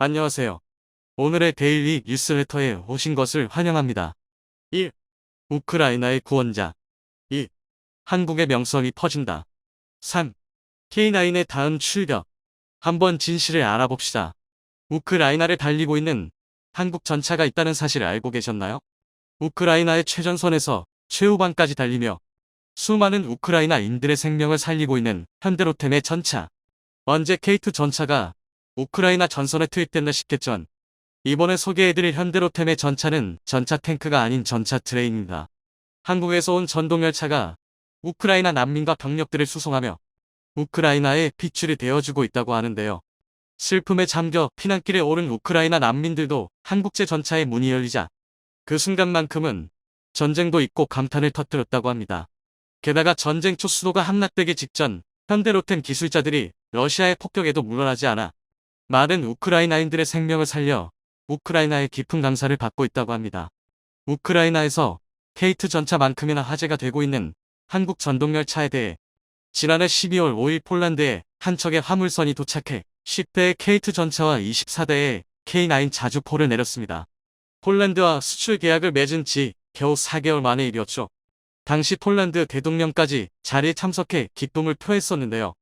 안녕하세요. 오늘의 데일리 뉴스레터에 오신 것을 환영합니다. 1. 우크라이나의 구원자. 2. 한국의 명성이 퍼진다. 3. K9의 다음 출격. 한번 진실을 알아봅시다. 우크라이나를 달리고 있는 한국 전차가 있다는 사실을 알고 계셨나요? 우크라이나의 최전선에서 최후방까지 달리며 수많은 우크라이나인들의 생명을 살리고 있는 현대로템의 전차. 언제 K2 전차가 우크라이나 전선에 투입됐나 싶겠죠. 이번에 소개해드릴 현대로템의 전차는 전차 탱크가 아닌 전차 트레인입니다. 한국에서 온 전동열차가 우크라이나 난민과 병력들을 수송하며 우크라이나의 핏줄이 되어주고 있다고 하는데요. 슬픔에 잠겨 피난길에 오른 우크라이나 난민들도 한국제 전차의 문이 열리자 그 순간만큼은 전쟁도 잊고 감탄을 터뜨렸다고 합니다. 게다가 전쟁 초 수도가 함락되기 직전 현대로템 기술자들이 러시아의 폭격에도 물러나지 않아 많은 우크라이나인들의 생명을 살려 우크라이나의 깊은 감사를 받고 있다고 합니다. 우크라이나에서 K2 전차만큼이나 화제가 되고 있는 한국 전동열차에 대해 지난해 12월 5일 폴란드에 한 척의 화물선이 도착해 10대의 K2 전차와 24대의 K9 자주포를 내렸습니다. 폴란드와 수출 계약을 맺은 지 겨우 4개월 만의 일이었죠. 당시 폴란드 대통령까지 자리에 참석해 기쁨을 표했었는데요.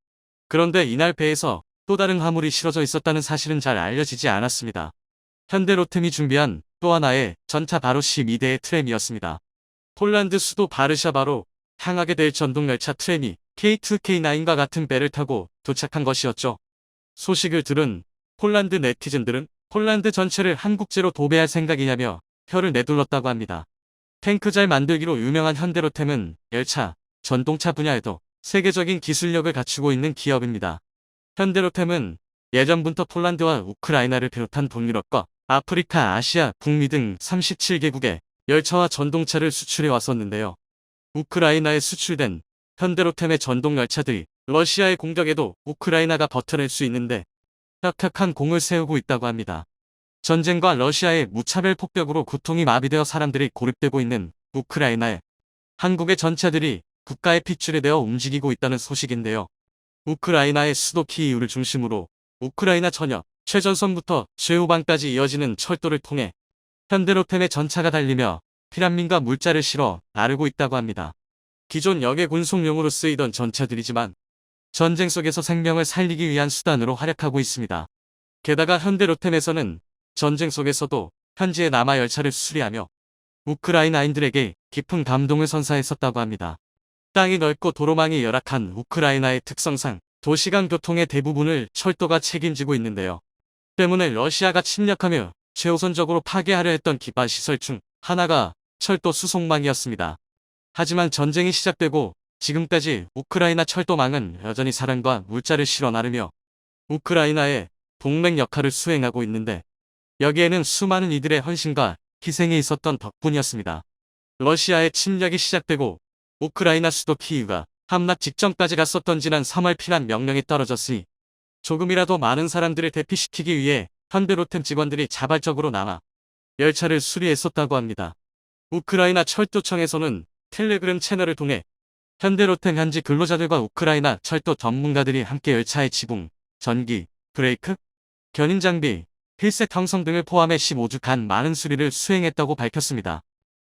그런데 이날 배에서 또 다른 화물이 실어져 있었다는 사실은 잘 알려지지 않았습니다. 현대로템이 준비한 또 하나의 전차 바로 12대의 트램이었습니다. 폴란드 수도 바르샤바로 향하게 될 전동열차 트램이 K2, K9과 같은 배를 타고 도착한 것이었죠. 소식을 들은 폴란드 네티즌들은 폴란드 전체를 한국제로 도배할 생각이냐며 혀를 내둘렀다고 합니다. 탱크 잘 만들기로 유명한 현대로템은 열차, 전동차 분야에도 세계적인 기술력을 갖추고 있는 기업입니다. 현대로템은 예전부터 폴란드와 우크라이나를 비롯한 동유럽과 아프리카, 아시아, 북미 등 37개국에 열차와 전동차를 수출해 왔었는데요. 우크라이나에 수출된 현대로템의 전동열차들이 러시아의 공격에도 우크라이나가 버텨낼 수 있는데 혁혁한 공을 세우고 있다고 합니다. 전쟁과 러시아의 무차별 폭격으로 고통이 마비되어 사람들이 고립되고 있는 우크라이나에 한국의 전차들이 국가의 핏줄이 되어 움직이고 있다는 소식인데요. 우크라이나의 수도 키이우를 중심으로 우크라이나 전역, 최전선부터 최후방까지 이어지는 철도를 통해 현대로템의 전차가 달리며 피난민과 물자를 실어 나르고 있다고 합니다. 기존 역의 군송용으로 쓰이던 전차들이지만 전쟁 속에서 생명을 살리기 위한 수단으로 활약하고 있습니다. 게다가 현대로템에서는 전쟁 속에서도 현지의 남아 열차를 수리하며 우크라이나인들에게 깊은 감동을 선사했었다고 합니다. 땅이 넓고 도로망이 열악한 우크라이나의 특성상 도시간 교통의 대부분을 철도가 책임지고 있는데요. 때문에 러시아가 침략하며 최우선적으로 파괴하려 했던 기반 시설 중 하나가 철도 수송망이었습니다. 하지만 전쟁이 시작되고 지금까지 우크라이나 철도망은 여전히 사람과 물자를 실어 나르며 우크라이나의 동맹 역할을 수행하고 있는데 여기에는 수많은 이들의 헌신과 희생이 있었던 덕분이었습니다. 러시아의 침략이 시작되고 우크라이나 수도 키이우가 함락 직전까지 갔었던 지난 3월 피난 명령이 떨어졌으니 조금이라도 많은 사람들을 대피시키기 위해 현대로템 직원들이 자발적으로 남아 열차를 수리했었다고 합니다. 우크라이나 철도청에서는 텔레그램 채널을 통해 현대로템 현지 근로자들과 우크라이나 철도 전문가들이 함께 열차의 지붕, 전기, 브레이크, 견인 장비, 휠셋 형성 등을 포함해 15주간 많은 수리를 수행했다고 밝혔습니다.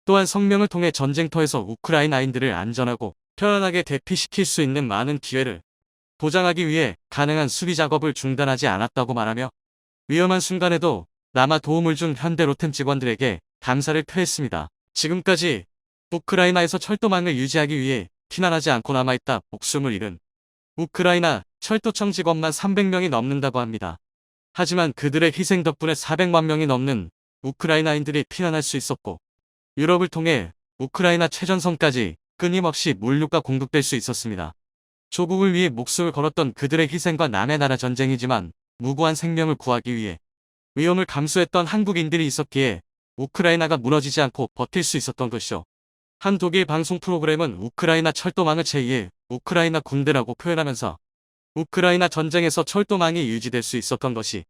또한 성명을 통해 전쟁터에서 우크라이나인들을 안전하고 편안하게 대피시킬 수 있는 많은 기회를 보장하기 위해 가능한 수리 작업을 중단하지 않았다고 말하며 위험한 순간에도 남아 도움을 준 현대로템 직원들에게 감사를 표했습니다. 지금까지 우크라이나에서 철도망을 유지하기 위해 피난하지 않고 남아있다 목숨을 잃은 우크라이나 철도청 직원만 300명이 넘는다고 합니다. 하지만 그들의 희생 덕분에 400만 명이 넘는 우크라이나인들이 피난할 수 있었고 유럽을 통해 우크라이나 최전선까지 끊임없이 물류가 공급될 수 있었습니다. 조국을 위해 목숨을 걸었던 그들의 희생과 남의 나라 전쟁이지만 무고한 생명을 구하기 위해 위험을 감수했던 한국인들이 있었기에 우크라이나가 무너지지 않고 버틸 수 있었던 것이죠. 한 독일 방송 프로그램은 우크라이나 철도망을 제2의 우크라이나 군대라고 표현하면서 우크라이나 전쟁에서 철도망이 유지될 수 있었던 것이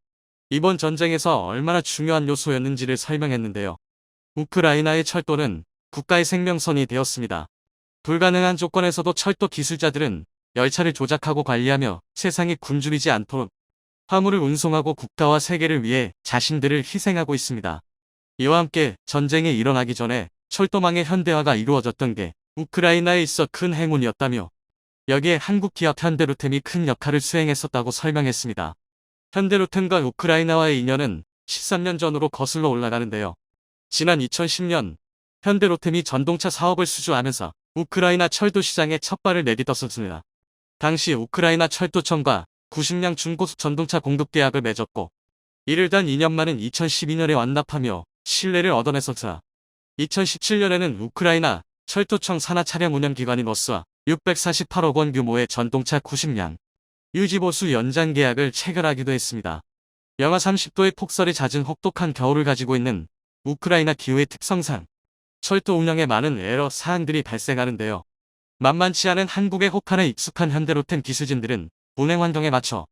이번 전쟁에서 얼마나 중요한 요소였는지를 설명했는데요. 우크라이나의 철도는 국가의 생명선이 되었습니다. 불가능한 조건에서도 철도 기술자들은 열차를 조작하고 관리하며 세상이 굶주리지 않도록 화물을 운송하고 국가와 세계를 위해 자신들을 희생하고 있습니다. 이와 함께 전쟁이 일어나기 전에 철도망의 현대화가 이루어졌던 게 우크라이나에 있어 큰 행운이었다며 여기에 한국 기업 현대로템이 큰 역할을 수행했었다고 설명했습니다. 현대로템과 우크라이나와의 인연은 13년 전으로 거슬러 올라가는데요. 지난 2010년 현대로템이 전동차 사업을 수주하면서 우크라이나 철도 시장에 첫 발을 내딛었습니다. 당시 우크라이나 철도청과 90량 중고속 전동차 공급 계약을 맺었고 이를 단 2년 만인 2012년에 완납하며 신뢰를 얻어냈었다. 2017년에는 우크라이나 철도청 산하 차량 운영기관인 워스와 648억 원 규모의 전동차 90량 유지보수 연장 계약을 체결하기도 했습니다. 영하 30도의 폭설이 잦은 혹독한 겨울을 가지고 있는 우크라이나 기후의 특성상 철도 운영에 많은 에러 사항들이 발생하는데요. 만만치 않은 한국의 혹한에 익숙한 현대로템 기술진들은 운행 환경에 맞춰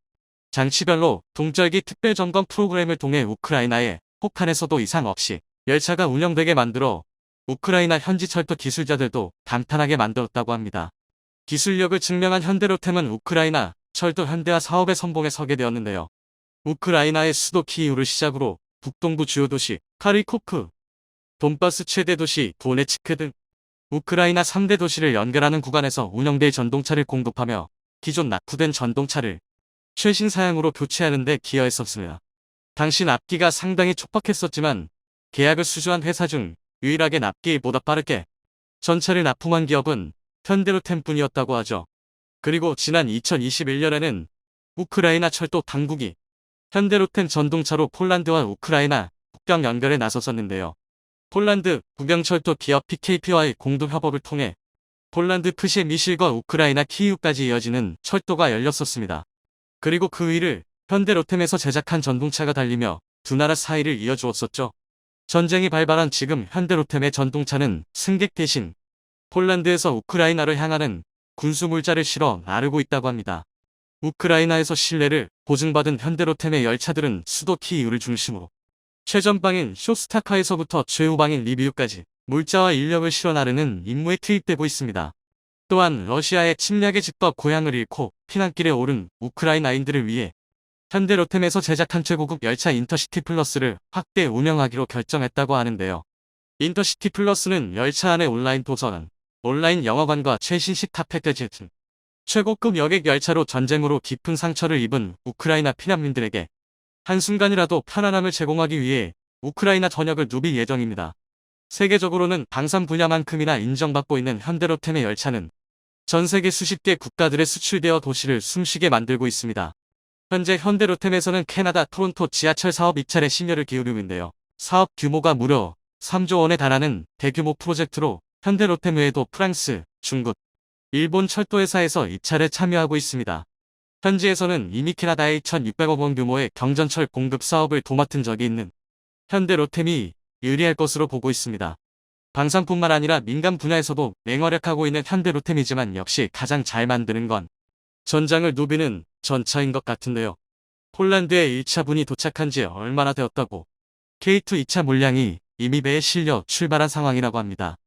장치별로 동절기 특별점검 프로그램을 통해 우크라이나의 혹한에서도 이상 없이 열차가 운영되게 만들어 우크라이나 현지 철도 기술자들도 감탄하게 만들었다고 합니다. 기술력을 증명한 현대로템은 우크라이나 철도 현대화 사업의 선봉에 서게 되었는데요. 우크라이나의 수도 키이우를 시작으로 북동부 주요 도시 카리코프, 돈바스 최대 도시 도네츠크 등 우크라이나 3대 도시를 연결하는 구간에서 운영될 전동차를 공급하며 기존 낙후된 전동차를 최신 사양으로 교체하는 데 기여했었습니다. 당시 납기가 상당히 촉박했었지만 계약을 수주한 회사 중 유일하게 납기보다 빠르게 전차를 납품한 기업은 현대로템뿐이었다고 하죠. 그리고 지난 2021년에는 우크라이나 철도 당국이 현대로템 전동차로 폴란드와 우크라이나 국경 연결에 나섰었는데요. 폴란드 국영철도 기업 PKP와의 공동 협업을 통해 폴란드 프시미실과 우크라이나 키이우까지 이어지는 철도가 열렸었습니다. 그리고 그 위를 현대로템에서 제작한 전동차가 달리며 두 나라 사이를 이어주었었죠. 전쟁이 발발한 지금 현대로템의 전동차는 승객 대신 폴란드에서 우크라이나로 향하는 군수물자를 실어 나르고 있다고 합니다. 우크라이나에서 신뢰를 보증받은 현대로템의 열차들은 수도 키이우를 중심으로 최전방인 쇼스타카에서부터 최후방인 리비우까지 물자와 인력을 실어 나르는 임무에 투입되고 있습니다. 또한 러시아의 침략에 집과 고향을 잃고 피난길에 오른 우크라이나인들을 위해 현대로템에서 제작한 최고급 열차 인터시티 플러스를 확대 운영하기로 결정했다고 하는데요. 인터시티 플러스는 열차 안에 온라인 도서관, 온라인 영화관과 최신 식탁 패키지 등 최고급 여객 열차로 전쟁으로 깊은 상처를 입은 우크라이나 피난민들에게 한순간이라도 편안함을 제공하기 위해 우크라이나 전역을 누빌 예정입니다. 세계적으로는 방산 분야만큼이나 인정받고 있는 현대로템의 열차는 전 세계 수십 개 국가들에 수출되어 도시를 숨쉬게 만들고 있습니다. 현재 현대로템에서는 캐나다 토론토 지하철 사업 입찰에 심혈을 기울이고 있는데요. 사업 규모가 무려 3조 원에 달하는 대규모 프로젝트로 현대로템 외에도 프랑스, 중국, 일본 철도회사에서 입찰에 참여하고 있습니다. 현지에서는 이미 캐나다의 1,600억 원 규모의 경전철 공급 사업을 도맡은 적이 있는 현대로템이 유리할 것으로 보고 있습니다. 방산뿐만 아니라 민간 분야에서도 맹활약하고 있는 현대로템이지만 역시 가장 잘 만드는 건 전장을 누비는 전차인 것 같은데요. 폴란드에 1차 분이 도착한 지 얼마나 되었다고 K2 2차 물량이 이미 배에 실려 출발한 상황이라고 합니다.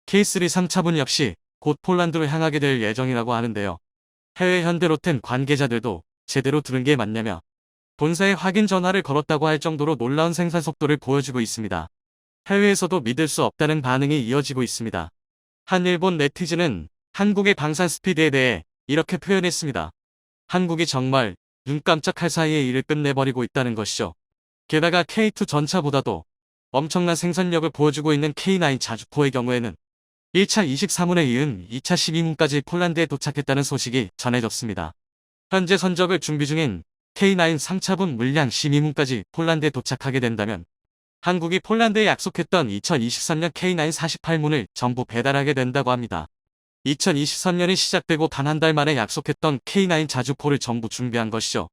K3 3차분 역시 곧 폴란드로 향하게 될 예정이라고 하는데요. 해외 현대로템 관계자들도 제대로 들은 게 맞냐며 본사에 확인 전화를 걸었다고 할 정도로 놀라운 생산 속도를 보여주고 있습니다. 해외에서도 믿을 수 없다는 반응이 이어지고 있습니다. 한 일본 네티즌은 한국의 방산 스피드에 대해 이렇게 표현했습니다. 한국이 정말 눈 깜짝할 사이에 일을 끝내버리고 있다는 것이죠. 게다가 K2 전차보다도 엄청난 생산력을 보여주고 있는 K9 자주포의 경우에는 1차 23문에 이은 2차 12문까지 폴란드에 도착했다는 소식이 전해졌습니다. 현재 선적을 준비 중인 K9 3차분 물량 12문까지 폴란드에 도착하게 된다면 한국이 폴란드에 약속했던 2023년 K9 48문을 전부 배달하게 된다고 합니다. 2023년이 시작되고 단 한 달 만에 약속했던 K9 자주포를 전부 준비한 것이죠.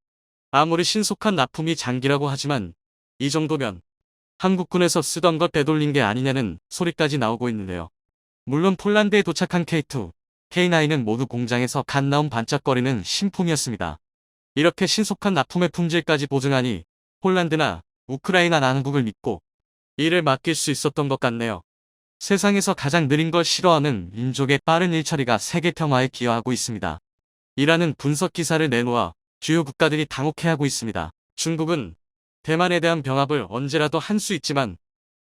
아무리 신속한 납품이 장기라고 하지만 이 정도면 한국군에서 쓰던 걸 되돌린 게 아니냐는 소리까지 나오고 있는데요. 물론 폴란드에 도착한 K2, K9은 모두 공장에서 갓 나온 반짝거리는 신품이었습니다. 이렇게 신속한 납품의 품질까지 보증하니 폴란드나 우크라이나 난국을 믿고 일을 맡길 수 있었던 것 같네요. 세상에서 가장 느린 걸 싫어하는 민족의 빠른 일처리가 세계 평화에 기여하고 있습니다. 이라는 분석 기사를 내놓아 주요 국가들이 당혹해하고 있습니다. 중국은 대만에 대한 병합을 언제라도 할 수 있지만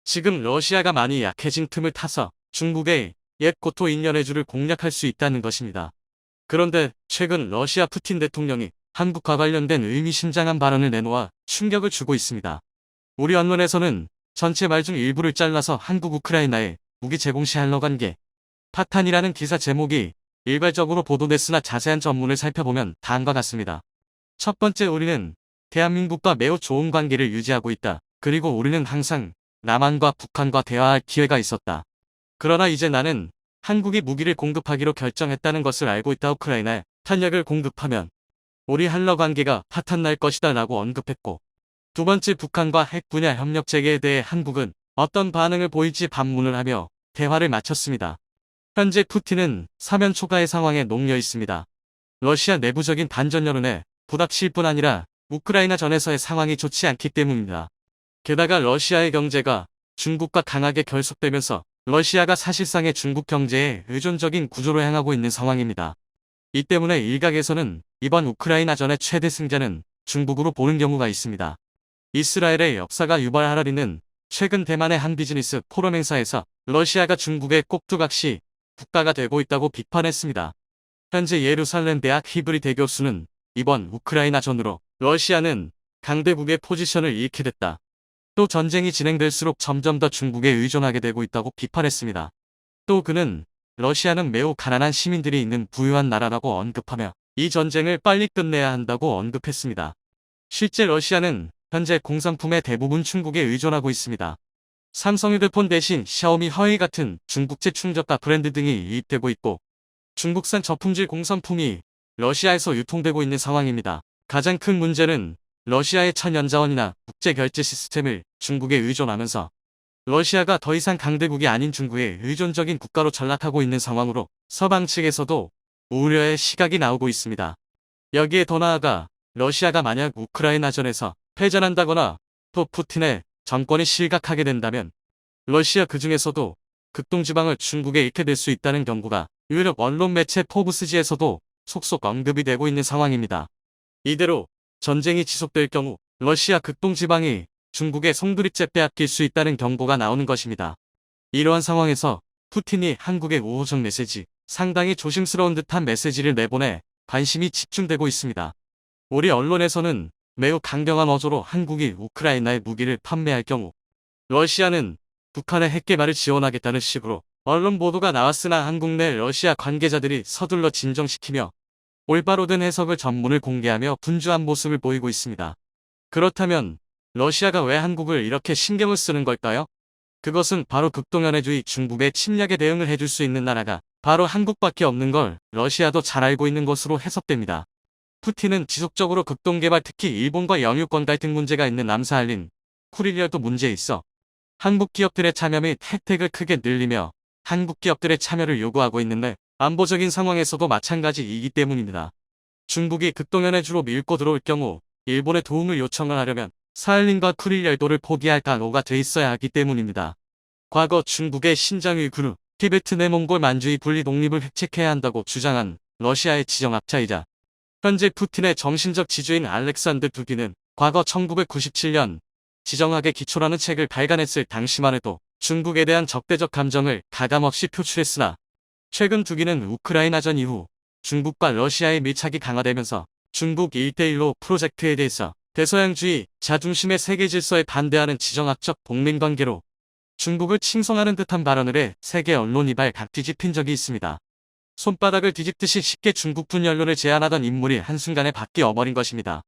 지금 러시아가 많이 약해진 틈을 타서 중국의 옛 고토 인연해주를 공략할 수 있다는 것입니다. 그런데 최근 러시아 푸틴 대통령이 한국과 관련된 의미심장한 발언을 내놓아 충격을 주고 있습니다. 우리 언론에서는 전체 말 중 일부를 잘라서 한국 우크라이나에 무기 제공 시 한러 관계 파탄이라는 기사 제목이 일괄적으로 보도됐으나 자세한 전문을 살펴보면 다음과 같습니다. 첫 번째, 우리는 대한민국과 매우 좋은 관계를 유지하고 있다. 그리고 우리는 항상 남한과 북한과 대화할 기회가 있었다. 그러나 이제 나는 한국이 무기를 공급하기로 결정했다는 것을 알고 있다. 우크라이나에 탄약을 공급하면 우리 한러 관계가 파탄날 것이다 라고 언급했고, 두 번째, 북한과 핵 분야 협력 재개에 대해 한국은 어떤 반응을 보일지 반문을 하며 대화를 마쳤습니다. 현재 푸틴은 사면 초과의 상황에 놓여 있습니다. 러시아 내부적인 반전 여론에 부닥칠 뿐 아니라 우크라이나 전에서의 상황이 좋지 않기 때문입니다. 게다가 러시아의 경제가 중국과 강하게 결속되면서 러시아가 사실상의 중국 경제에 의존적인 구조로 향하고 있는 상황입니다. 이 때문에 일각에서는 이번 우크라이나전의 최대 승자는 중국으로 보는 경우가 있습니다. 이스라엘의 역사가 유발 하라리는 최근 대만의 한 비즈니스 포럼 행사에서 러시아가 중국의 꼭두각시 국가가 되고 있다고 비판했습니다. 현재 예루살렘 대학 히브리대 교수는 이번 우크라이나전으로 러시아는 강대국의 포지션을 잃게 됐다. 또 전쟁이 진행될수록 점점 더 중국에 의존하게 되고 있다고 비판했습니다. 또 그는 러시아는 매우 가난한 시민들이 있는 부유한 나라라고 언급하며 이 전쟁을 빨리 끝내야 한다고 언급했습니다. 실제 러시아는 현재 공산품의 대부분 중국에 의존하고 있습니다. 삼성 휴대폰 대신 샤오미, 화웨이 같은 중국제 충전가 브랜드 등이 유입되고 있고, 중국산 저품질 공산품이 러시아에서 유통되고 있는 상황입니다. 가장 큰 문제는 러시아의 천연자원이나 국제결제 시스템을 중국에 의존하면서 러시아가 더 이상 강대국이 아닌 중국에 의존적인 국가로 전락하고 있는 상황으로 서방 측에서도 우려의 시각이 나오고 있습니다. 여기에 더 나아가 러시아가 만약 우크라이나전에서 패전한다거나 또 푸틴의 정권이 실각하게 된다면 러시아 그 중에서도 극동지방을 중국에 잃게 될 수 있다는 경고가 유럽 언론 매체 포브스지에서도 속속 언급이 되고 있는 상황입니다. 이대로 전쟁이 지속될 경우 러시아 극동지방이 중국의 송두리째 빼앗길 수 있다는 경고가 나오는 것입니다. 이러한 상황에서 푸틴이 한국의 우호적 메시지, 상당히 조심스러운 듯한 메시지를 내보내 관심이 집중되고 있습니다. 우리 언론에서는 매우 강경한 어조로 한국이 우크라이나에 무기를 판매할 경우 러시아는 북한의 핵개발을 지원하겠다는 식으로 언론 보도가 나왔으나 한국 내 러시아 관계자들이 서둘러 진정시키며 올바로 된 해석을 전문을 공개하며 분주한 모습을 보이고 있습니다. 그렇다면 러시아가 왜 한국을 이렇게 신경을 쓰는 걸까요? 그것은 바로 극동연해주의 중국의 침략에 대응을 해줄 수 있는 나라가 바로 한국밖에 없는 걸 러시아도 잘 알고 있는 것으로 해석됩니다. 푸틴은 지속적으로 극동개발, 특히 일본과 영유권 갈등 문제가 있는 남사할린 쿠릴리아도 문제에 있어 한국 기업들의 참여 및 혜택을 크게 늘리며 한국 기업들의 참여를 요구하고 있는데, 안보적인 상황에서도 마찬가지이기 때문입니다. 중국이 극동연해주로 밀고 들어올 경우 일본의 도움을 요청을 하려면 사할린과 쿠릴열도를 포기할 각오가 돼 있어야 하기 때문입니다. 과거 중국의 신장 위구르, 티베트 내몽골 만주의 분리 독립을 획책해야 한다고 주장한 러시아의 지정학자이자 현재 푸틴의 정신적 지주인 알렉산드 두기는 과거 1997년 지정학의 기초라는 책을 발간했을 당시만 해도 중국에 대한 적대적 감정을 가감없이 표출했으나, 최근 두기는 우크라이나전 이후 중국과 러시아의 밀착이 강화되면서 중국 1대1로 프로젝트에 대해서 대서양주의, 자중심의 세계 질서에 반대하는 지정학적 복민관계로 중국을 칭송하는 듯한 발언을 해 세계 언론이 발각 뒤집힌 적이 있습니다. 손바닥을 뒤집듯이 쉽게 중국분 언론을 제안하던 인물이 한순간에 바뀌어버린 것입니다.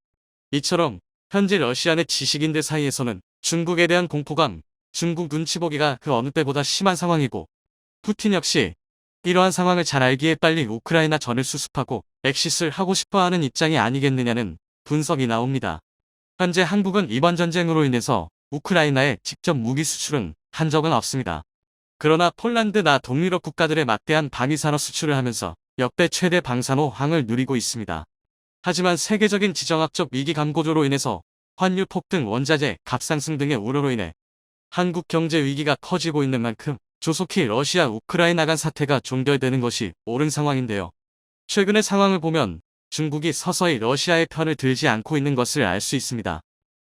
이처럼 현재 러시아 내 지식인들 사이에서는 중국에 대한 공포감, 중국 눈치 보기가 그 어느 때보다 심한 상황이고, 푸틴 역시 이러한 상황을 잘 알기에 빨리 우크라이나 전을 수습하고 엑시스를 하고 싶어하는 입장이 아니겠느냐는 분석이 나옵니다. 현재 한국은 이번 전쟁으로 인해서 우크라이나에 직접 무기 수출은 한 적은 없습니다. 그러나 폴란드나 동유럽 국가들의 막대한 방위산업 수출을 하면서 역대 최대 방산호황을 누리고 있습니다. 하지만 세계적인 지정학적 위기 감고조로 인해서 환율 폭등, 원자재 값 상승 등의 우려로 인해 한국 경제 위기가 커지고 있는 만큼 조속히 러시아 우크라이나 간 사태가 종결되는 것이 옳은 상황인데요. 최근의 상황을 보면 중국이 서서히 러시아의 편을 들지 않고 있는 것을 알 수 있습니다.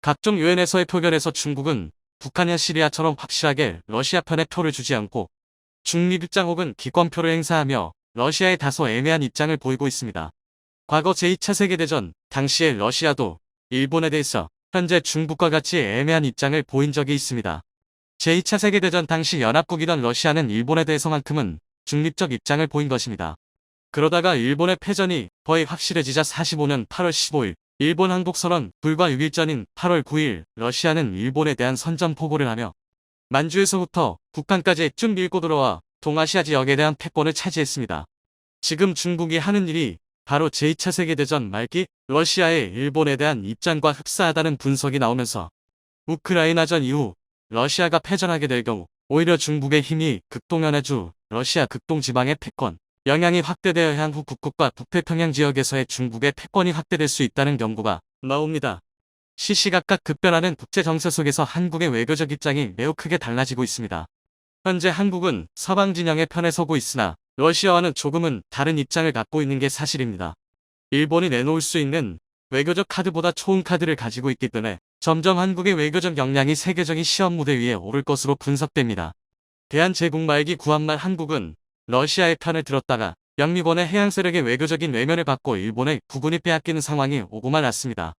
각종 유엔에서의 표결에서 중국은 북한이나 시리아처럼 확실하게 러시아 편의 표를 주지 않고 중립 입장 혹은 기권표를 행사하며 러시아에 다소 애매한 입장을 보이고 있습니다. 과거 제2차 세계대전 당시에 러시아도 일본에 대해서 현재 중국과 같이 애매한 입장을 보인 적이 있습니다. 제2차 세계대전 당시 연합국이던 러시아는 일본에 대해서만큼은 중립적 입장을 보인 것입니다. 그러다가 일본의 패전이 거의 확실해지자 45년 8월 15일 일본 항복선언 불과 6일 전인 8월 9일 러시아는 일본에 대한 선전포고를 하며 만주에서부터 북한까지 쭉 밀고 들어와 동아시아 지역에 대한 패권을 차지했습니다. 지금 중국이 하는 일이 바로 제2차 세계대전 말기 러시아의 일본에 대한 입장과 흡사하다는 분석이 나오면서 우크라이나전 이후 러시아가 패전하게 될 경우 오히려 중국의 힘이 극동연해주 러시아 극동지방의 패권, 영향이 확대되어 향후 북극과 북태평양 지역에서의 중국의 패권이 확대될 수 있다는 경고가 나옵니다. 시시각각 급변하는 국제 정세 속에서 한국의 외교적 입장이 매우 크게 달라지고 있습니다. 현재 한국은 서방 진영의 편에 서고 있으나 러시아와는 조금은 다른 입장을 갖고 있는 게 사실입니다. 일본이 내놓을 수 있는 외교적 카드보다 좋은 카드를 가지고 있기 때문에 점점 한국의 외교적 역량이 세계적인 시험 무대 위에 오를 것으로 분석됩니다. 대한제국 말기 구한말 한국은 러시아의 편을 들었다가 영미권의 해양 세력의 외교적인 외면을 받고 일본의 국군이 빼앗기는 상황이 오고만 왔습니다.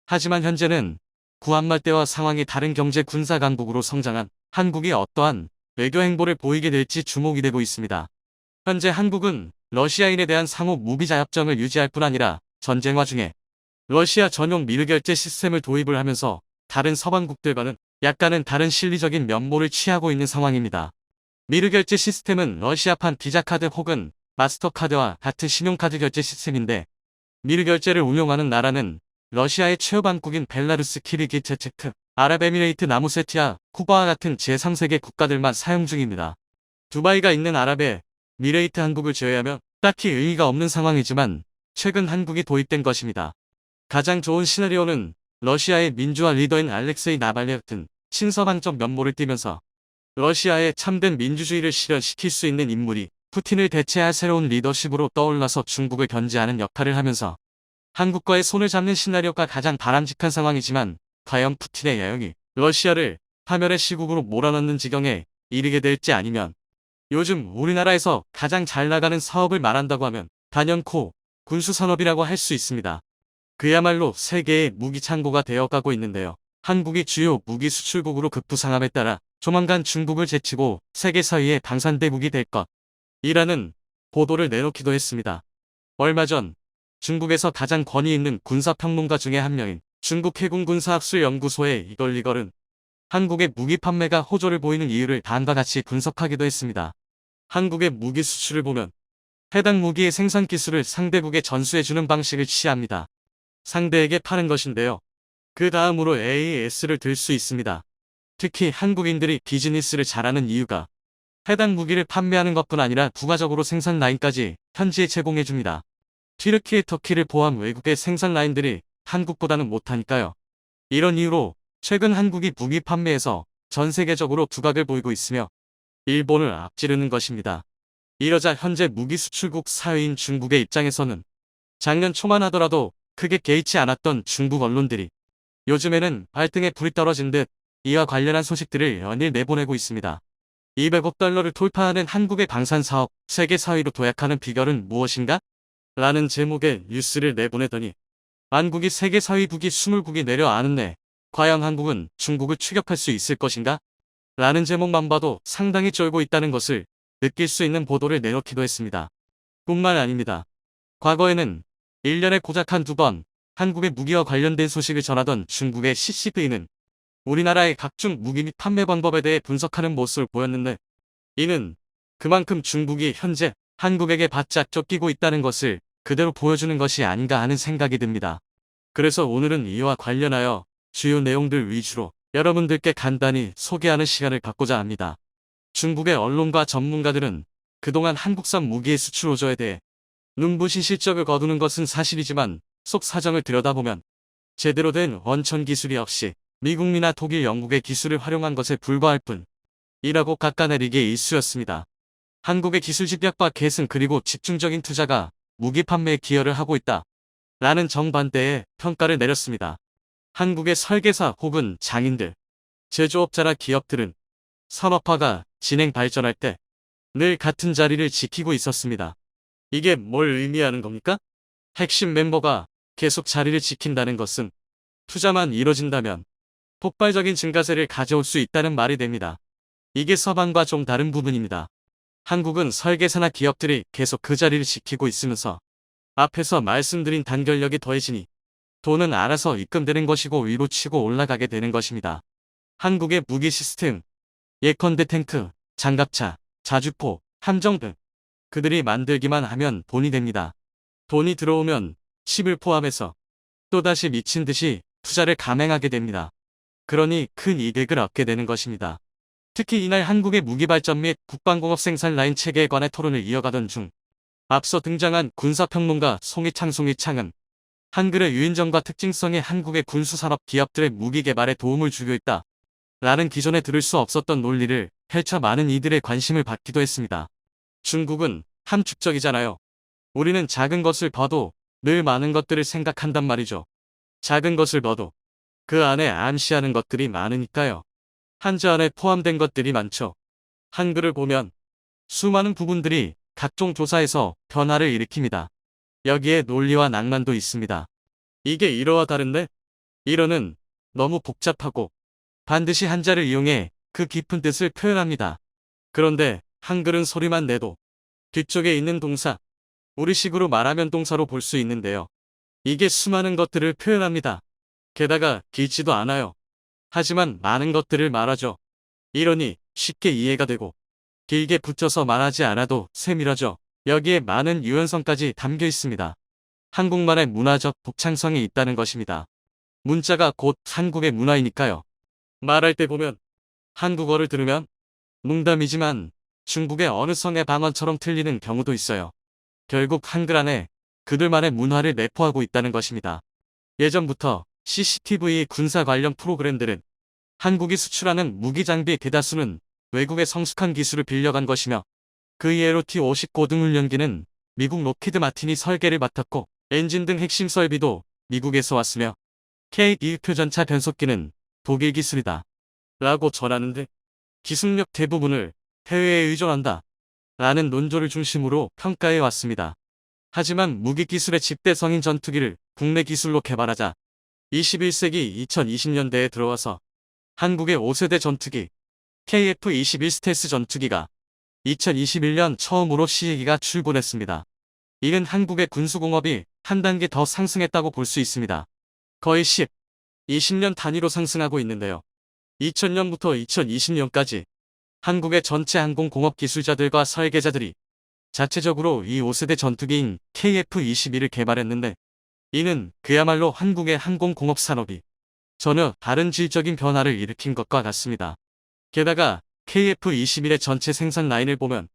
하지만 현재는 구한말 때와 상황이 다른 경제 군사 강국으로 성장한 한국이 어떠한 외교 행보를 보이게 될지 주목이 되고 있습니다. 현재 한국은 러시아인에 대한 상호 무비 자협정을 유지할 뿐 아니라 전쟁 와중에 러시아 전용 미르 결제 시스템을 도입을 하면서 다른 서방국들과는 약간은 다른 실리적인 면모를 취하고 있는 상황입니다. 미르 결제 시스템은 러시아판 비자카드 혹은 마스터카드와 같은 신용카드 결제 시스템인데 미르 결제를 운용하는 나라는 러시아의 최후방국인 벨라루스, 키르기즈, 체크, 아랍에미레이트, 나무세티아, 쿠바와 같은 제3세계 국가들만 사용 중입니다. 두바이가 있는 아랍에미레이트 한국을 제외하면 딱히 의미가 없는 상황이지만 최근 한국이 도입된 것입니다. 가장 좋은 시나리오는 러시아의 민주화 리더인 알렉세이 나발리 같은 친서방적 면모를 띠면서 러시아의 참된 민주주의를 실현시킬 수 있는 인물이 푸틴을 대체할 새로운 리더십으로 떠올라서 중국을 견제하는 역할을 하면서 한국과의 손을 잡는 시나리오가 가장 바람직한 상황이지만 과연 푸틴의 야영이 러시아를 파멸의 시국으로 몰아넣는 지경에 이르게 될지 아니면 요즘 우리나라에서 가장 잘 나가는 사업을 말한다고 하면 단연코 군수산업이라고 할 수 있습니다. 그야말로 세계의 무기 창고가 되어가고 있는데요. 한국이 주요 무기 수출국으로 급부상함에 따라 조만간 중국을 제치고 세계 사이의 방산대국이 될 것이라는 보도를 내놓기도 했습니다. 얼마 전 중국에서 가장 권위 있는 군사평론가 중에 한 명인 중국 해군군사학술연구소의 이걸리걸은 한국의 무기 판매가 호조를 보이는 이유를 다음과 같이 분석하기도 했습니다. 한국의 무기 수출을 보면 해당 무기의 생산 기술을 상대국에 전수해주는 방식을 취합니다. 상대에게 파는 것인데요. 그 다음으로 AES를 들 수 있습니다. 특히 한국인들이 비즈니스를 잘하는 이유가 해당 무기를 판매하는 것뿐 아니라 부가적으로 생산 라인까지 현지에 제공해줍니다. 튀르키예, 터키를 포함 외국의 생산 라인들이 한국보다는 못하니까요. 이런 이유로 최근 한국이 무기 판매에서 전 세계적으로 두각을 보이고 있으며 일본을 앞지르는 것입니다. 이러자 현재 무기 수출국 사회인 중국의 입장에서는 작년 초만 하더라도 크게 개의치 않았던 중국 언론들이 요즘에는 발등에 불이 떨어진 듯 이와 관련한 소식들을 연일 내보내고 있습니다. 200억 달러를 돌파하는 한국의 방산사업, 세계 4위로 도약하는 비결은 무엇인가? 라는 제목의 뉴스를 내보내더니 한국이 세계 4위 국이 20국이 내려앉네. 과연 한국은 중국을 추격할 수 있을 것인가? 라는 제목만 봐도 상당히 쫄고 있다는 것을 느낄 수 있는 보도를 내놓기도 했습니다. 뿐만 아닙니다. 과거에는 1년에 고작 한두 번 한국의 무기와 관련된 소식을 전하던 중국의 CCTV는 우리나라의 각종 무기 및 판매 방법에 대해 분석하는 모습을 보였는데 이는 그만큼 중국이 현재 한국에게 바짝 쫓기고 있다는 것을 그대로 보여주는 것이 아닌가 하는 생각이 듭니다. 그래서 오늘은 이와 관련하여 주요 내용들 위주로 여러분들께 간단히 소개하는 시간을 갖고자 합니다. 중국의 언론과 전문가들은 그동안 한국산 무기의 수출 호조에 대해 눈부신 실적을 거두는 것은 사실이지만 속 사정을 들여다보면 제대로 된 원천 기술이 없이 미국이나 독일, 영국의 기술을 활용한 것에 불과할 뿐이라고 깎아내리기에 일쑤였습니다. 한국의 기술 집약과 계승 그리고 집중적인 투자가 무기 판매에 기여를 하고 있다. 라는 정반대의 평가를 내렸습니다. 한국의 설계사 혹은 장인들, 제조업자나 기업들은 산업화가 진행 발전할 때 늘 같은 자리를 지키고 있었습니다. 이게 뭘 의미하는 겁니까? 핵심 멤버가 계속 자리를 지킨다는 것은 투자만 이뤄진다면 폭발적인 증가세를 가져올 수 있다는 말이 됩니다. 이게 서방과 좀 다른 부분입니다. 한국은 설계사나 기업들이 계속 그 자리를 지키고 있으면서 앞에서 말씀드린 단결력이 더해지니 돈은 알아서 입금되는 것이고 위로 치고 올라가게 되는 것입니다. 한국의 무기 시스템, 예컨대 탱크, 장갑차, 자주포, 함정 등 그들이 만들기만 하면 돈이 됩니다. 돈이 들어오면 칩을 포함해서 또다시 미친 듯이 투자를 감행하게 됩니다. 그러니 큰 이득을 얻게 되는 것입니다. 특히 이날 한국의 무기 발전 및 국방공업 생산 라인 체계에 관해 토론을 이어가던 중 앞서 등장한 군사평론가 송이창은 한글의 유인점과 특징성이 한국의 군수산업 기업들의 무기 개발에 도움을 주고 있다 라는 기존에 들을 수 없었던 논리를 펼쳐 많은 이들의 관심을 받기도 했습니다. 중국은 함축적이잖아요. 우리는 작은 것을 봐도 늘 많은 것들을 생각한단 말이죠. 작은 것을 봐도 그 안에 암시하는 것들이 많으니까요. 한자 안에 포함된 것들이 많죠. 한글을 보면 수많은 부분들이 각종 조사에서 변화를 일으킵니다. 여기에 논리와 낭만도 있습니다. 이게 일어와 다른데? 일어는 너무 복잡하고 반드시 한자를 이용해 그 깊은 뜻을 표현합니다. 그런데 한글은 소리만 내도 뒤쪽에 있는 동사, 우리식으로 말하면 동사로 볼 수 있는데요. 이게 수많은 것들을 표현합니다. 게다가 길지도 않아요. 하지만 많은 것들을 말하죠. 이러니 쉽게 이해가 되고 길게 붙여서 말하지 않아도 세밀하죠. 여기에 많은 유연성까지 담겨 있습니다. 한국말의 문화적 독창성이 있다는 것입니다. 문자가 곧 한국의 문화이니까요. 말할 때 보면 한국어를 들으면 농담이지만 중국의 어느 성의 방언처럼 들리는 경우도 있어요. 결국 한글 안에 그들만의 문화를 내포하고 있다는 것입니다. 예전부터 CCTV 군사 관련 프로그램들은 한국이 수출하는 무기 장비 대다수는 외국의 성숙한 기술을 빌려간 것이며 그 예로 T-50 고등훈련기는 미국 로키드 마틴이 설계를 맡았고 엔진 등 핵심 설비도 미국에서 왔으며 K-2 표전차 변속기는 독일 기술이다 라고 전하는데 기술력 대부분을 해외에 의존한다 라는 논조를 중심으로 평가해 왔습니다. 하지만 무기 기술의 집대성인 전투기를 국내 기술로 개발하자 21세기 2020년대에 들어와서 한국의 5세대 전투기 KF-21 스텔스 전투기가 2021년 처음으로 시기가 출곤했습니다. 이는 한국의 군수공업이 한 단계 더 상승했다고 볼 수 있습니다. 거의 10, 20년 단위로 상승하고 있는데요. 2000년부터 2020년까지 한국의 전체 항공공업 기술자들과 설계자들이 자체적으로 이 5세대 전투기인 KF-21을 개발했는데 이는 그야말로 한국의 항공공업 산업이 전혀 다른 질적인 변화를 일으킨 것과 같습니다. 게다가 KF-21의 전체 생산 라인을 보면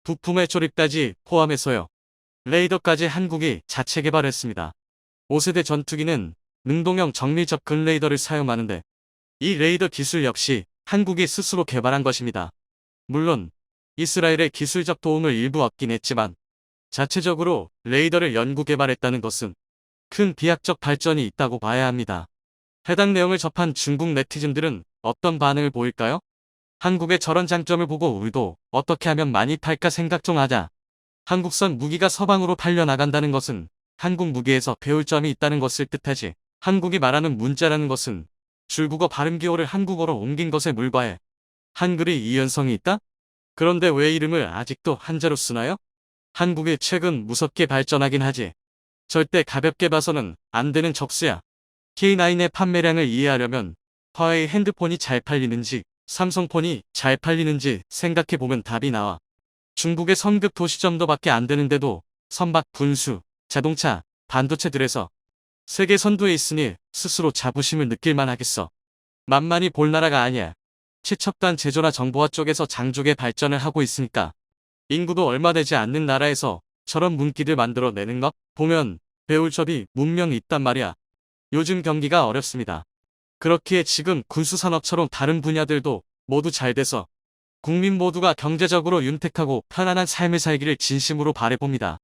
부품의 조립까지 포함해서요. 레이더까지 한국이 자체 개발했습니다. 5세대 전투기는 능동형 정밀 접근 레이더를 사용하는데 이 레이더 기술 역시 한국이 스스로 개발한 것입니다. 물론 이스라엘의 기술적 도움을 일부 얻긴 했지만 자체적으로 레이더를 연구 개발했다는 것은 큰 비약적 발전이 있다고 봐야 합니다. 해당 내용을 접한 중국 네티즌들은 어떤 반응을 보일까요? 한국의 저런 장점을 보고 우리도 어떻게 하면 많이 팔까 생각 좀 하자. 한국산 무기가 서방으로 팔려나간다는 것은 한국 무기에서 배울 점이 있다는 것을 뜻하지. 한국이 말하는 문자라는 것은 중국어 발음기호를 한국어로 옮긴 것에 불과해. 한글이 이연성이 있다? 그런데 왜 이름을 아직도 한자로 쓰나요? 한국이 최근 무섭게 발전하긴 하지. 절대 가볍게 봐서는 안 되는 적수야. K9의 판매량을 이해하려면 화웨이 핸드폰이 잘 팔리는지 삼성폰이 잘 팔리는지 생각해보면 답이 나와. 중국의 성급 도시점도밖에 안 되는데도 선박, 군수, 자동차, 반도체들에서 세계 선두에 있으니 스스로 자부심을 느낄만 하겠어. 만만히 볼 나라가 아니야. 최첨단 제조나 정보화 쪽에서 장족의 발전을 하고 있으니까. 인구도 얼마 되지 않는 나라에서 저런 문기들 만들어내는 것 보면 배울 점이 분명히 있단 말이야. 요즘 경기가 어렵습니다. 그렇기에 지금 군수산업처럼 다른 분야들도 모두 잘 돼서 국민 모두가 경제적으로 윤택하고 편안한 삶을 살기를 진심으로 바라봅니다.